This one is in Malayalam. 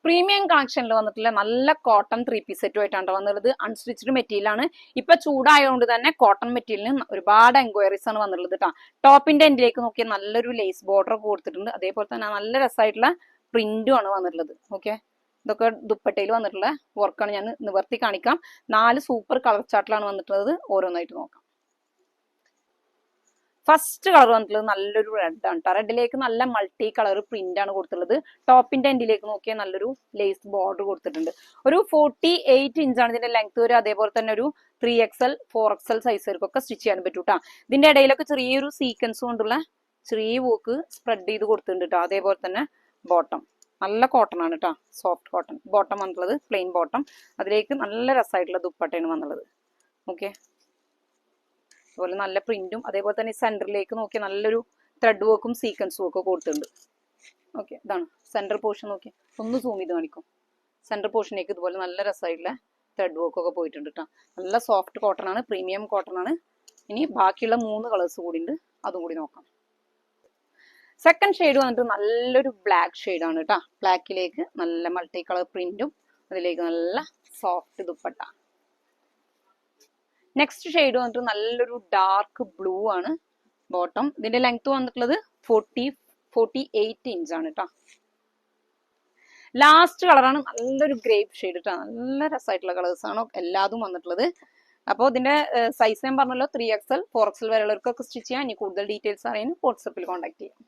പ്രീമിയം കളക്ഷനിൽ വന്നിട്ടുള്ള നല്ല കോട്ടൺ 3 പീസ് സെറ്റുമായിട്ടാണ് വന്നുള്ളത്. അൺസ്റ്റിച്ച്ഡ് മെറ്റീരിയൽ ആണ്. ഇപ്പൊ ചൂടായതുകൊണ്ട് തന്നെ കോട്ടൺ മെറ്റീരിയലിന് ഒരുപാട് എൻക്വയറീസ് ആണ് വന്നുള്ളത് കേട്ടോ. ടോപ്പിന്റെ എൻഡിലേക്ക് നോക്കിയാൽ നല്ലൊരു ലേസ് ബോർഡർ കൊടുത്തിട്ടുണ്ട്. അതേപോലെ തന്നെ നല്ല രസമായിട്ടുള്ള പ്രിന്റും ആണ് വന്നിട്ടുള്ളത്. ഓക്കെ, ഇതൊക്കെ ദുപ്പട്ടയിൽ വന്നിട്ടുള്ള വർക്കാണ്. ഞാൻ നിവർത്തി കാണിക്കാം. 4 സൂപ്പർ കളർ ചാർട്ടിലാണ് വന്നിട്ടുള്ളത്. ഓരോന്നായിട്ട് നോക്കാം. ഫസ്റ്റ് കളർ വന്നിട്ടുള്ളത് നല്ലൊരു റെഡ് ആണ് കേട്ടോ. റെഡിലേക്ക് നല്ല മൾട്ടി കളർ പ്രിന്റ് ആണ് കൊടുത്തിട്ടുള്ളത്. ടോപ്പിന്റെ എൻഡിലേക്ക് നോക്കിയാൽ നല്ലൊരു ലേസ് ബോർഡർ കൊടുത്തിട്ടുണ്ട്. ഒരു 48 ഇഞ്ചാണ് ഇതിന്റെ ലെങ്ത് വരും. അതേപോലെ തന്നെ ഒരു 3XL 4XL സൈസുകാർക്കൊക്കെ സ്റ്റിച്ച് ചെയ്യാൻ പറ്റും കേട്ടോ. ഇതിന്റെ ഇടയിലൊക്കെ ചെറിയൊരു സീക്വൻസ് കൊണ്ടുള്ള ചെറിയ വർക്ക് സ്പ്രെഡ് ചെയ്ത് കൊടുത്തിട്ടുണ്ട് കേട്ടോ. അതേപോലെ തന്നെ ബോട്ടം നല്ല കോട്ടൺ ആണ് കേട്ടോ, സോഫ്റ്റ് കോട്ടൺ. ബോട്ടം വന്നിട്ടുള്ളത് പ്ലെയിൻ ബോട്ടം. അതിലേക്ക് നല്ല രസമായിട്ടുള്ള ദുപ്പട്ടയാണ് വന്നുള്ളത്. ഓക്കെ, അതുപോലെ നല്ല പ്രിന്റും അതേപോലെ തന്നെ സെന്ററിലേക്ക് നോക്കി നല്ലൊരു ത്രെഡ് വർക്കും സീക്വൻസും ഒക്കെ കൊടുത്തിട്ടുണ്ട്. ഓക്കെ, ഇതാണ് സെന്റർ പോർഷൻ. നോക്കി ഒന്ന് സൂം ചെയ്ത് കാണിക്കും. സെന്റർ പോർഷനിലേക്ക് ഇതുപോലെ നല്ല രസമായിട്ടുള്ള ത്രെഡ് വർക്ക് ഒക്കെ പോയിട്ടുണ്ട് കേട്ടോ. നല്ല സോഫ്റ്റ് കോട്ടൺ ആണ്, പ്രീമിയം കോട്ടൺ ആണ്. ഇനി ബാക്കിയുള്ള 3 കളേഴ്സ് കൂടി ഉണ്ട്, അതും കൂടി നോക്കാം. സെക്കൻഡ് ഷെയ്ഡ് വന്നിട്ട് നല്ലൊരു ബ്ലാക്ക് ഷെയ്ഡാണ് കേട്ടോ. ബ്ലാക്കിലേക്ക് നല്ല മൾട്ടി കളർ പ്രിന്റും അതിലേക്ക് നല്ല സോഫ്റ്റ് ദുപ്പട്ട. നെക്സ്റ്റ് ഷെയ്ഡ് വന്നിട്ട് നല്ലൊരു ഡാർക്ക് ബ്ലൂ ആണ് ബോട്ടം. ഇതിന്റെ ലെങ്ത് വന്നിട്ടുള്ളത് 48 ഇഞ്ചാണ് കേട്ടോ. ലാസ്റ്റ് കളറാണ് നല്ലൊരു ഗ്രേപ്പ് ഷെയ്ഡ് കേട്ടോ. നല്ല രസമായിട്ടുള്ള കളേഴ്സ് ആണ് എല്ലാതും വന്നിട്ടുള്ളത്. അപ്പോൾ ഇതിന്റെ സൈസ് ഞാൻ പറഞ്ഞല്ലോ 3XL 4XL വരെയുള്ളവർക്കൊക്കെ സ്റ്റിച്ച് ചെയ്യാം. ഇനി കൂടുതൽ ഡീറ്റെയിൽസ് അറിയാൻ വാട്സപ്പിൽ കോൺടാക്ട് ചെയ്യാം.